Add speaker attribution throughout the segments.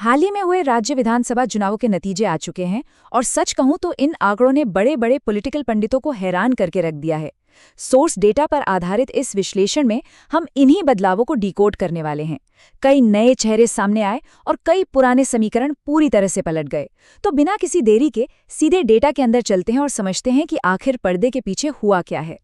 Speaker 1: हाल ही में हुए राज्य विधानसभा चुनावों के नतीजे आ चुके हैं और सच कहूं तो इन आंकड़ों ने बड़े बड़े पॉलिटिकल पंडितों को हैरान करके रख दिया है। सोर्स डेटा पर आधारित इस विश्लेषण में हम इन्हीं बदलावों को डिकोड करने वाले हैं। कई नए चेहरे सामने आए और कई पुराने समीकरण पूरी तरह से पलट गए। तो बिना किसी देरी के सीधे डेटा के अंदर चलते हैं और समझते हैं कि आखिर पर्दे के पीछे हुआ क्या है।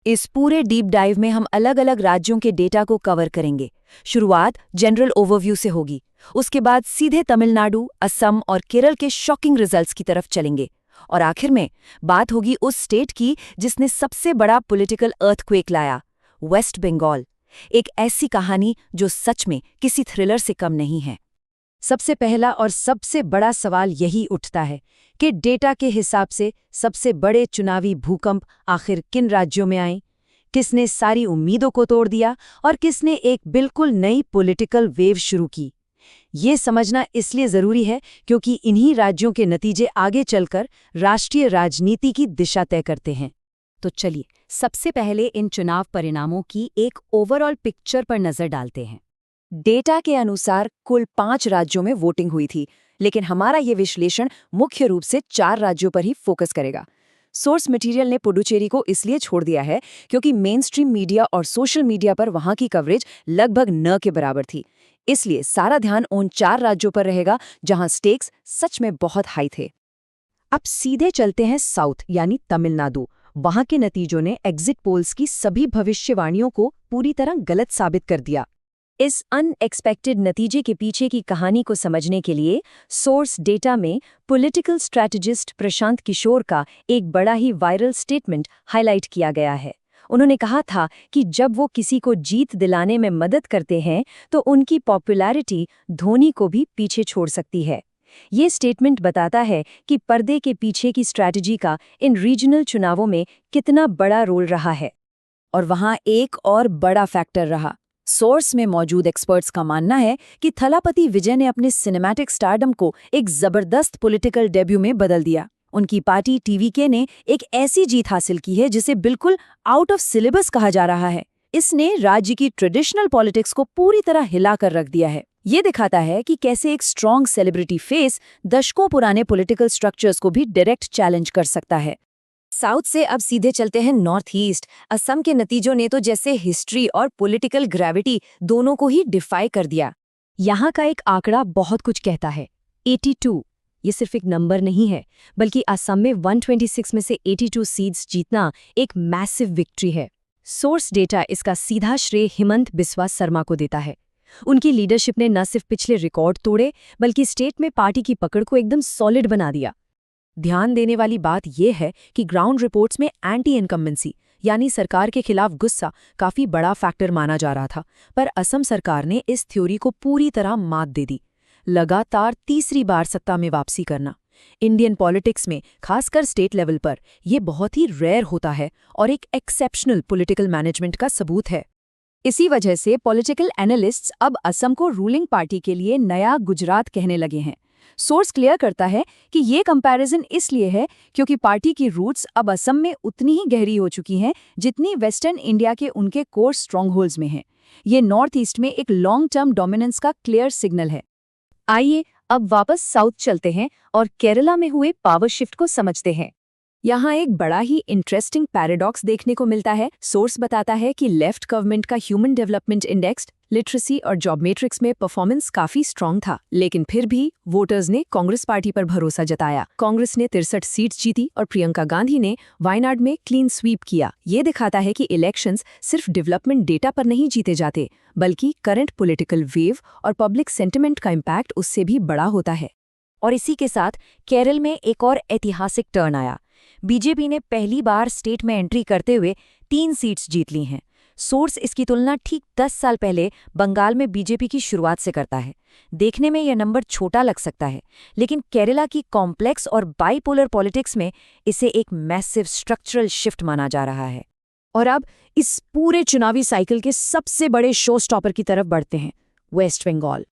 Speaker 2: इस पूरे डीप डाइव में हम अलग अलग राज्यों के डेटा को कवर करेंगे। शुरुआत जनरल ओवरव्यू से होगी, उसके बाद सीधे तमिलनाडु, असम और केरल के शॉकिंग रिजल्ट्स की तरफ चलेंगे और आखिर में बात होगी उस स्टेट की जिसने सबसे बड़ा पॉलिटिकल अर्थक्वेक लाया, वेस्ट बंगाल। एक ऐसी कहानी जो सच में किसी थ्रिलर से कम नहीं है।
Speaker 1: सबसे पहला और सबसे बड़ा सवाल यही उठता है कि डेटा के हिसाब से सबसे बड़े चुनावी भूकंप आखिर किन राज्यों में आए, किसने सारी उम्मीदों को तोड़ दिया और किसने एक बिल्कुल नई पॉलिटिकल वेव शुरू की। ये समझना इसलिए ज़रूरी है क्योंकि इन्हीं राज्यों के नतीजे आगे चलकर राष्ट्रीय राजनीति की दिशा तय करते हैं।
Speaker 2: तो चलिए सबसे पहले इन चुनाव परिणामों की एक ओवरऑल पिक्चर पर नज़र डालते हैं। डेटा के अनुसार कुल 5 राज्यों में वोटिंग हुई थी, लेकिन हमारा ये विश्लेषण मुख्य रूप से 4 राज्यों पर ही फोकस करेगा। सोर्स मटेरियल ने पुडुचेरी को इसलिए छोड़ दिया है क्योंकि मेन स्ट्रीम मीडिया और सोशल मीडिया पर वहां की कवरेज लगभग न के बराबर थी। इसलिए सारा ध्यान उन 4 राज्यों पर रहेगा जहां स्टेक्स सच में बहुत हाई थे।
Speaker 1: अब सीधे चलते हैं साउथ यानी तमिलनाडु। वहां के नतीजों ने एग्जिट पोल्स की सभी भविष्यवाणियों को पूरी तरह गलत साबित कर दिया।
Speaker 2: इस अनएक्सपेक्टेड नतीजे के पीछे की कहानी को समझने के लिए सोर्स डेटा में पॉलिटिकल स्ट्रैटेजिस्ट प्रशांत किशोर का एक बड़ा ही वायरल स्टेटमेंट हाईलाइट किया गया है। उन्होंने कहा था कि जब वो किसी को जीत दिलाने में मदद करते हैं तो उनकी पॉपुलैरिटी धोनी को भी पीछे छोड़ सकती है। ये स्टेटमेंट बताता है कि पर्दे के पीछे की स्ट्रैटेजी का इन रीजनल चुनावों में कितना बड़ा रोल रहा है। और वहाँ एक और बड़ा फैक्टर रहा। सोर्स में मौजूद एक्सपर्ट्स का मानना है कि थलापति विजय ने अपने सिनेमैटिक स्टारडम को एक जबरदस्त पॉलिटिकल डेब्यू में बदल दिया। उनकी पार्टी टीवीके ने एक ऐसी जीत हासिल की है जिसे बिल्कुल आउट ऑफ सिलेबस कहा जा रहा है। इसने राज्य की ट्रेडिशनल पॉलिटिक्स को पूरी तरह हिला कर रख दिया है। ये दिखाता है कि कैसे एक स्ट्रॉन्ग सेलिब्रिटी फेस दशकों पुराने पॉलिटिकल स्ट्रक्चर्स को भी डायरेक्ट चैलेंज कर सकता है। साउथ से अब सीधे चलते हैं नॉर्थ ईस्ट। असम के नतीजों ने तो जैसे हिस्ट्री और पॉलिटिकल ग्रेविटी दोनों को ही डिफाई कर दिया।
Speaker 1: यहाँ का एक आंकड़ा बहुत कुछ कहता है, 82। ये सिर्फ एक नंबर नहीं है, बल्कि असम में 126 में से 82 सीट्स जीतना एक मैसिव विक्ट्री है। सोर्स डेटा इसका सीधा श्रेय हिमंत बिस्वा शर्मा को देता है। उनकी लीडरशिप ने न सिर्फ पिछले रिकॉर्ड तोड़े बल्कि स्टेट में पार्टी की पकड़ को एकदम सॉलिड बना दिया। ध्यान देने वाली बात यह है कि ग्राउंड रिपोर्ट्स में एंटी इनकम्बेंसी यानी सरकार के खिलाफ गुस्सा काफी बड़ा फैक्टर माना जा रहा था, पर असम सरकार ने इस थ्योरी को पूरी तरह मात दे दी। लगातार तीसरी बार सत्ता में वापसी करना इंडियन पॉलिटिक्स में, खासकर स्टेट लेवल पर, यह बहुत ही रेयर होता है और एक एक्सेप्शनल पॉलिटिकल मैनेजमेंट का सबूत है। इसी वजह से पॉलिटिकल एनालिस्ट्स अब असम को रूलिंग पार्टी के लिए नया गुजरात कहने लगे हैं। सोर्स क्लियर करता है कि ये कंपैरिजन इसलिए है क्योंकि पार्टी की रूट्स अब असम में उतनी ही गहरी हो चुकी हैं जितनी वेस्टर्न इंडिया के उनके कोर स्ट्रॉन्गहोल्ड्स में हैं। ये नॉर्थ ईस्ट में एक लॉन्ग टर्म डोमिनेंस का क्लियर सिग्नल है। आइए अब वापस साउथ चलते हैं और केरला में हुए पावर शिफ्ट को समझते हैं। यहाँ एक बड़ा ही इंटरेस्टिंग पैराडॉक्स देखने को मिलता है। सोर्स बताता है कि लेफ्ट गवर्नमेंट का ह्यूमन डेवलपमेंट इंडेक्स, लिटरेसी और जॉब मैट्रिक्स में परफॉर्मेंस काफी स्ट्रांग था, लेकिन फिर भी वोटर्स ने कांग्रेस पार्टी पर भरोसा जताया। कांग्रेस ने 63 सीट्स जीती और प्रियंका गांधी ने वायनाड में क्लीन स्वीप किया। ये दिखाता है कि इलेक्शंस सिर्फ डेवलपमेंट डेटा पर नहीं जीते जाते, बल्कि करंट पॉलिटिकल वेव और पब्लिक सेंटिमेंट का इम्पैक्ट उससे भी बड़ा होता है। और इसी के साथ केरल में एक और ऐतिहासिक टर्न आया। बीजेपी ने पहली बार स्टेट में एंट्री करते हुए 3 सीट्स जीत ली हैं। सोर्स इसकी तुलना ठीक 10 साल पहले बंगाल में बीजेपी की शुरुआत से करता है। देखने में यह नंबर छोटा लग सकता है, लेकिन केरला की कॉम्प्लेक्स और बाइपोलर पॉलिटिक्स में इसे एक मैसिव स्ट्रक्चरल शिफ्ट माना जा रहा है। और अब इस पूरे चुनावी साइकिल के सबसे बड़े शो स्टॉपर की तरफ बढ़ते हैं, वेस्ट बंगाल।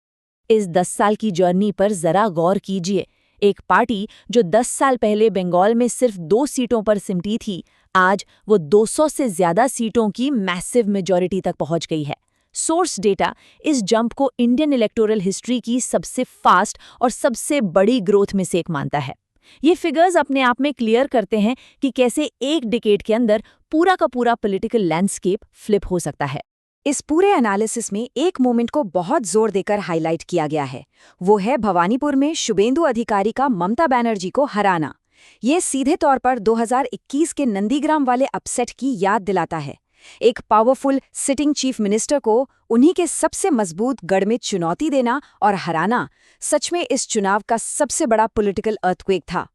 Speaker 2: इस 10 साल की जर्नी पर जरा गौर कीजिए। एक पार्टी जो 10 साल पहले बंगाल में सिर्फ 2 सीटों पर सिमटी थी, आज वो 200 से ज्यादा सीटों की मैसिव मेजॉरिटी तक पहुंच गई है। सोर्स डेटा इस जंप को इंडियन इलेक्टोरल हिस्ट्री की सबसे फास्ट और सबसे बड़ी ग्रोथ में से एक मानता है। ये फिगर्स अपने आप में क्लियर करते हैं कि कैसे एक डिकेड के अंदर पूरा का पूरा पॉलिटिकल लैंडस्केप फ्लिप हो सकता है।
Speaker 1: इस पूरे एनालिसिस में एक मोमेंट को बहुत जोर देकर हाईलाइट किया गया है। वो है भवानीपुर में शुभेंदु अधिकारी का ममता बनर्जी को हराना। ये सीधे तौर पर 2021 के नंदीग्राम वाले अपसेट की याद दिलाता है। एक पावरफुल सिटिंग चीफ मिनिस्टर को उन्हीं के सबसे मजबूत गढ़ में चुनौती देना और हराना सच में इस चुनाव का सबसे बड़ा पॉलिटिकल अर्थक्वेक था।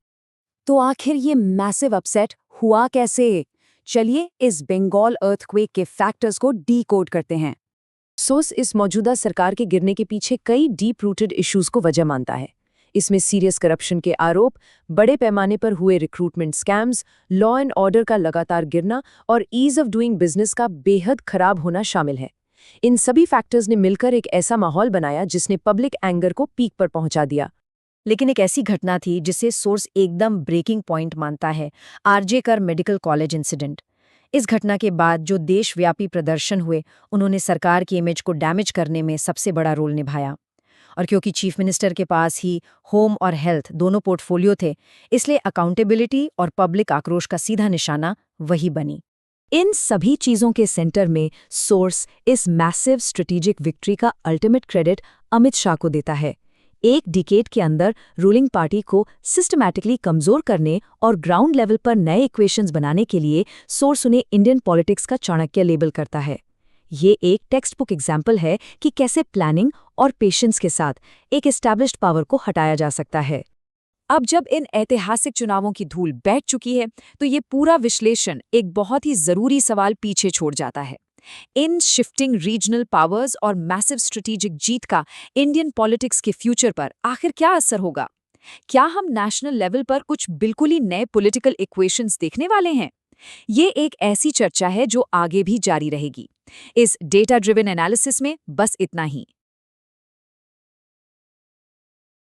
Speaker 2: तो आखिर ये मैसिव अपसेट हुआ कैसे? चलिए इस बंगाल अर्थक्वेक के फैक्टर्स को डीकोड करते हैं। सोर्स इस मौजूदा सरकार के गिरने के पीछे कई डीप रूटेड इश्यूज को वजह मानता है। इसमें सीरियस करप्शन के आरोप, बड़े पैमाने पर हुए recruitment scams, law and order का लगातार गिरना और ईज ऑफ डूइंग बिजनेस का बेहद खराब होना शामिल है। इन सभी फैक्टर्स ने मिलकर एक ऐसा माहौल बनाया जिसने पब्लिक एंगर को पीक पर पहुंचा दिया।
Speaker 1: लेकिन एक ऐसी घटना थी जिसे सोर्स एकदम ब्रेकिंग पॉइंट मानता है, आरजे कर मेडिकल कॉलेज इंसिडेंट। इस घटना के बाद जो देशव्यापी प्रदर्शन हुए, उन्होंने सरकार की इमेज को डैमेज करने में सबसे बड़ा रोल निभाया। और क्योंकि चीफ मिनिस्टर के पास ही होम और हेल्थ दोनों पोर्टफोलियो थे, इसलिए अकाउंटेबिलिटी और पब्लिक आक्रोश का सीधा निशाना वही बनी।
Speaker 2: इन सभी चीजों के सेंटर में सोर्स इस मैसिव स्ट्रेटेजिक विक्ट्री का अल्टीमेट क्रेडिट अमित शाह को देता है। एक डिकेड के अंदर रूलिंग पार्टी को सिस्टमैटिकली कमजोर करने और ग्राउंड लेवल पर नए इक्वेशंस बनाने के लिए सोर्स उन्हें इंडियन पॉलिटिक्स का चाणक्य लेबल करता है। ये एक टेक्स्ट बुक एग्जाम्पल है कि कैसे प्लानिंग और पेशेंस के साथ एक एस्टैब्लिश्ड पावर को हटाया जा सकता है।
Speaker 3: अब जब इन ऐतिहासिक चुनावों की धूल बैठ चुकी है, तो ये पूरा विश्लेषण एक बहुत ही जरूरी सवाल पीछे छोड़ जाता है। इन शिफ्टिंग रीजनल पावर्स और मैसिव स्ट्रेटेजिक जीत का इंडियन पॉलिटिक्स के फ्यूचर पर आखिर क्या असर होगा? क्या हम नेशनल लेवल पर कुछ बिल्कुल ही नए पॉलिटिकल इक्वेशंस देखने वाले हैं? ये एक ऐसी चर्चा है जो आगे भी जारी रहेगी। इस डेटा ड्रिवन एनालिसिस में बस इतना ही।